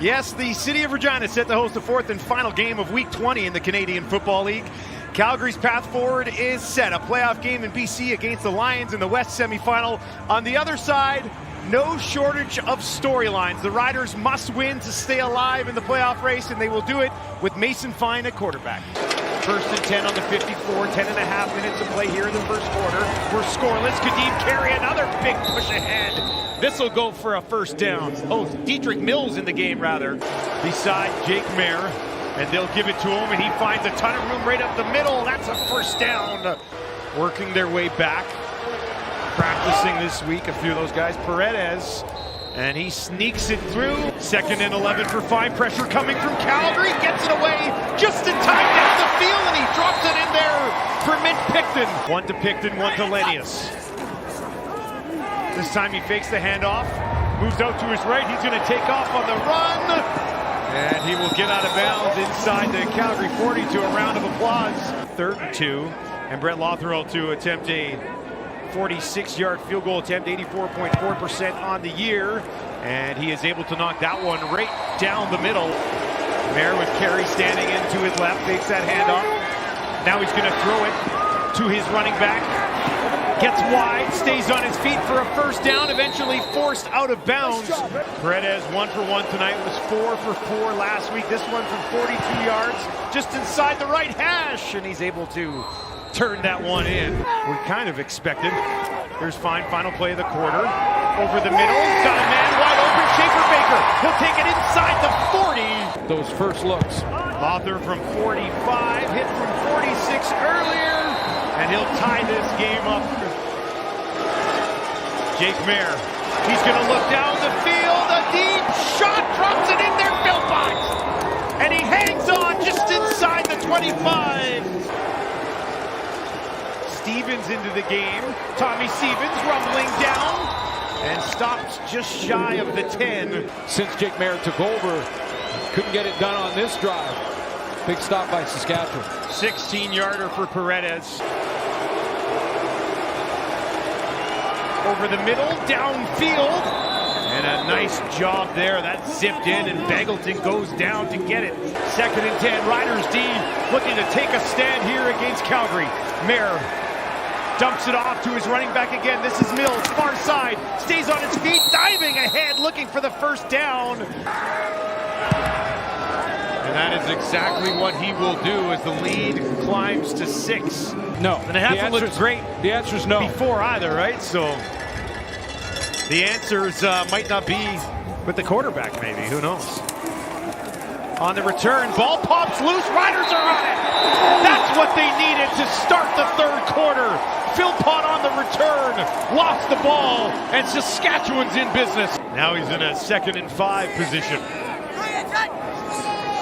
Yes, the City of Regina set to host the fourth and final game of Week 20 in the Canadian Football League. Calgary's path forward is set. A playoff game in BC against the Lions in the West semifinal. On the other side, no shortage of storylines. The Riders must win to stay alive in the playoff race, and they will do it with Mason Fine at quarterback. First and 10 on the 54, 10.5 minutes of play here in the first quarter. We're scoreless. Kadeem Carey, another big push ahead. This will go for a first down. Oh, Dietrich Mills in the game, rather, beside Jake Mayer. And they'll give it to him, and he finds a ton of room right up the middle. That's a first down. Working their way back. Practicing this week, a few of those guys. Paredes, and he sneaks it through. 2nd and 11 for Fine. Pressure coming from Calgary. Gets it away just in time down the field, and he drops it in there for Mitch Picton. One to Picton, one to Lenius. This time he fakes the handoff. Moves out to his right. He's going to take off on the run. And he will get out of bounds inside the Calgary 40 to a round of applause. 3rd and 2. And Brett Lothrell to attempt a 46-yard field goal attempt, 84.4% on the year. And he is able to knock that one right down the middle. Mayer with Carey standing in to his left, takes that handoff. Now he's going to throw it to his running back. Gets wide, stays on his feet for a first down, eventually forced out of bounds. Paredes 1 for 1 tonight, was 4 for 4 last week. This one from 42 yards, just inside the right hash, and he's able to turn that one in. We kind of expected. Here's Fine, final play of the quarter. Over the middle, got a man wide open, Schaefer Baker. He'll take it inside the 40. Those first looks. Author from 45, hit from 46 earlier, and he'll tie this game up. Jake Mayer, he's going to look down the field, a deep shot, drops it in there, Philpott, and he hangs on just inside the 25. Stevens into the game, Tommy Stevens rumbling down, and stops just shy of the 10. Since Jake Mayer took over, couldn't get it done on this drive. Big stop by Saskatchewan. 16-yarder for Paredes. Over the middle, downfield, and a nice job there. That zipped in, and Bagleton goes down to get it. 2nd and 10, Riders D looking to take a stand here against Calgary. Mayer dumps it off to his running back again. This is Mills, far side, stays on his feet, diving ahead, looking for the first down. And that is exactly what he will do as the lead climbs to 6. No. And it hasn't looked great. The answer is no. Before either, right? So the answers might not be with the quarterback, maybe. Who knows? On the return, ball pops loose. Riders are on it. That's what they needed to start the third quarter. Philpott on the return, lost the ball, and Saskatchewan's in business. Now he's in a 2nd and 5 position.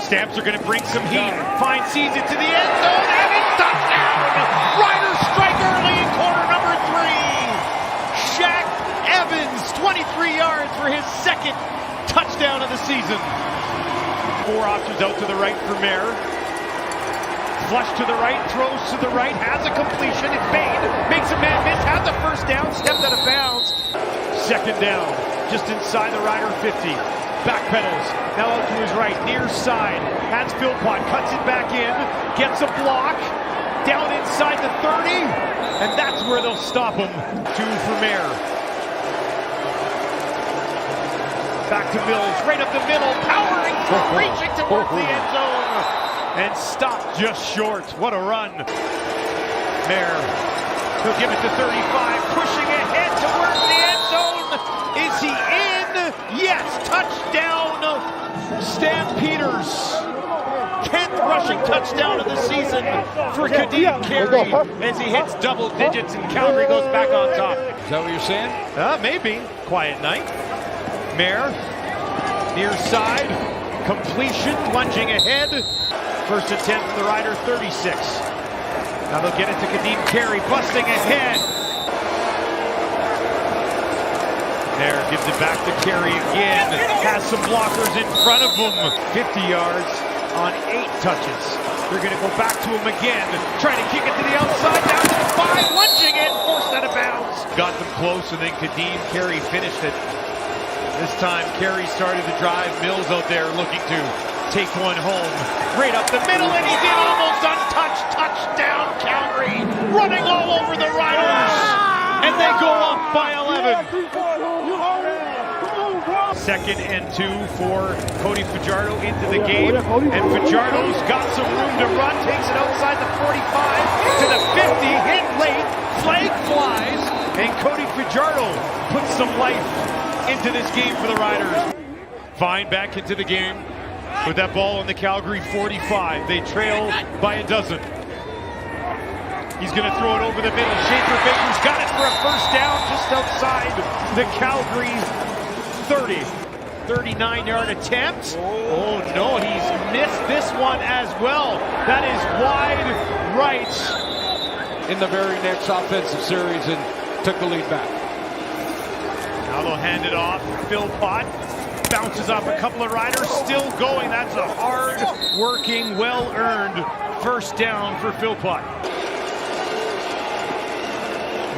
Stamps are going to bring some heat. Fine sees it to the end zone, and it's touchdown! Riders strike early in quarter number 3. Shaq Evans, 23 yards for his 2nd touchdown of the season. 4 options out to the right for Mayer. Flush to the right, throws to the right, has a completion. It's Bain, makes a man miss, has a first down, stepped out of bounds. 2nd down, just inside the Rider 50. Backpedals, now out to his right, near side, has Philpott, cuts it back in, gets a block, down inside the 30, and that's where they'll stop him. 2 for Mayer. Back to Mills, right up the middle, powering through, reaching towards the end zone, and stopped just short. What a run. Mayer, he'll give it to 35, pushing ahead towards the end zone. Is he in? Yes, touchdown, Stampeders. 10th rushing touchdown of the season for Kadeem Carey as he hits double digits and Calgary goes back on top. Is that what you're saying? Maybe. Quiet night. Mayer, near side, completion, lunging ahead. 1st and 10 for the Riders, 36. Now they'll get it to Kadeem Carey, busting ahead. Mayer gives it back to Carey again. Has some blockers in front of him. 50 yards on 8 touches. They're going to go back to him again. Trying to kick it to the outside. Down to the 5. Lunging it. Forced out of bounds. Got them close, and then Kadeem Carey finished it. This time, Carey started to drive. Mills out there looking to take one home. Right up the middle, and he's in almost untouched. Touchdown, Calgary. Running all over the Riders. And they go up by 11. 2nd and 2 for Cody Fajardo into the game. And Fajardo's got some room to run. Takes it outside the 45 to the 50. Hit late. Flag flies. And Cody Fajardo puts some life into this game for the Riders. Fine back into the game with that ball on the Calgary 45. They trail by a dozen. He's going to throw it over the middle. Schaefer Baker's got it for a first down just outside the Calgary 30. 39-yard attempt. Oh no, he's missed this one as well. That is wide right. In the very next offensive series and took the lead back. Now they'll hand it off. Philpott bounces off a couple of Riders. Still going. That's a hard-working, well-earned first down for Philpott.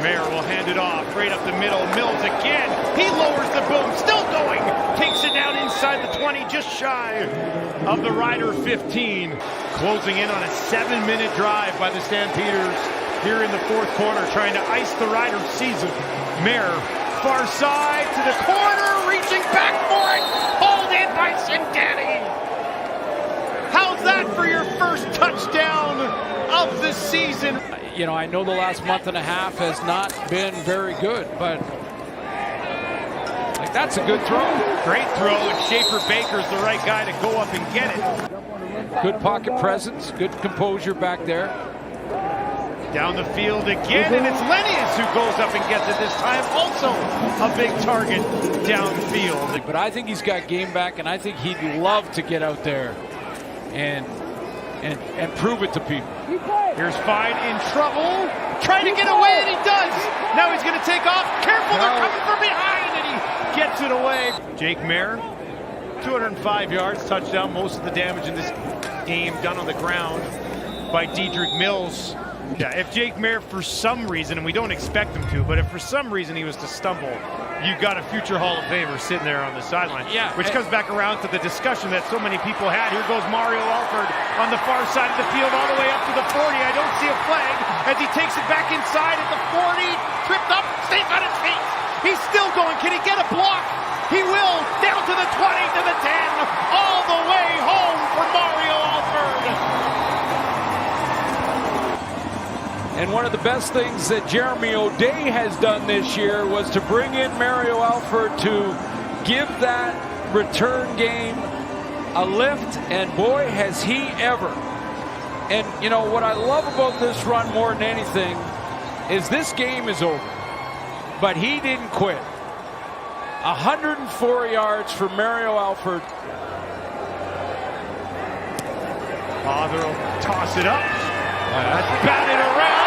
Mayer will hand it off right up the middle. Mills again. He lowers the boom. Still going. Takes it down inside the 20, just shy of the Rider 15. Closing in on a 7-minute drive by the Stampeders here in the 4th quarter, trying to ice the Riders' season. Mayer, far side to the corner, reaching back for it. Hauled in by Sindani. How's that for your first touchdown of the season? You know, I know the last month and a half has not been very good, but like that's a good throw. Great throw, and Schaefer Baker's the right guy to go up and get it. Good pocket presence, good composure back there. Down the field again, and it's Lennius who goes up and gets it this time. Also a big target downfield. But I think he's got game back, and I think he'd love to get out there and prove it to people. Here's Fine in trouble, trying to get away, and he does. Now he's going to take off. Careful, they're coming from behind, and he gets it away. Jake Mayer, 205 yards, touchdown. Most of the damage in this game done on the ground by Dedrick Mills. Yeah, if Jake Mayer, for some reason, and we don't expect him to, but if for some reason he was to stumble, you've got a future Hall of Famer sitting there on the sideline. Yeah, which comes back around to the discussion that so many people had. Here goes Mario Alford on the far side of the field, all the way up to the 40. I don't see a flag as he takes it back inside at the 40. Tripped up, stays on his feet. He's still going. Can he get a block? He will. Down to the 20, to the 10, all the way home for Mario Alford. And one of the best things that Jeremy O'Day has done this year was to bring in Mario Alford to give that return game a lift, and boy, has he ever. And, you know, what I love about this run more than anything is this game is over, but he didn't quit. 104 yards for Mario Alford. Father will toss it up. That's batted around.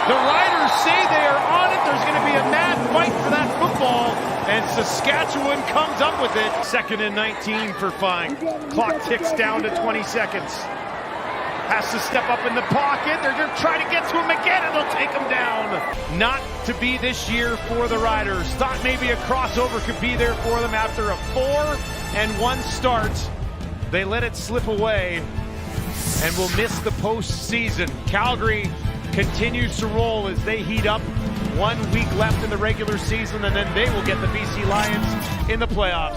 The Riders say they are on it. There's going to be a mad fight for that football, and Saskatchewan comes up with it. 2nd and 19 for Fine. Clock ticks down to 20 seconds. Has to step up in the pocket. They're going to try to get to him again, and they'll take him down. Not to be this year for the Riders. Thought maybe a crossover could be there for them after a 4-1 start. They let it slip away and will miss the postseason. Calgary continues to roll as they heat up. 1 week left in the regular season, and then they will get the BC Lions in the playoffs.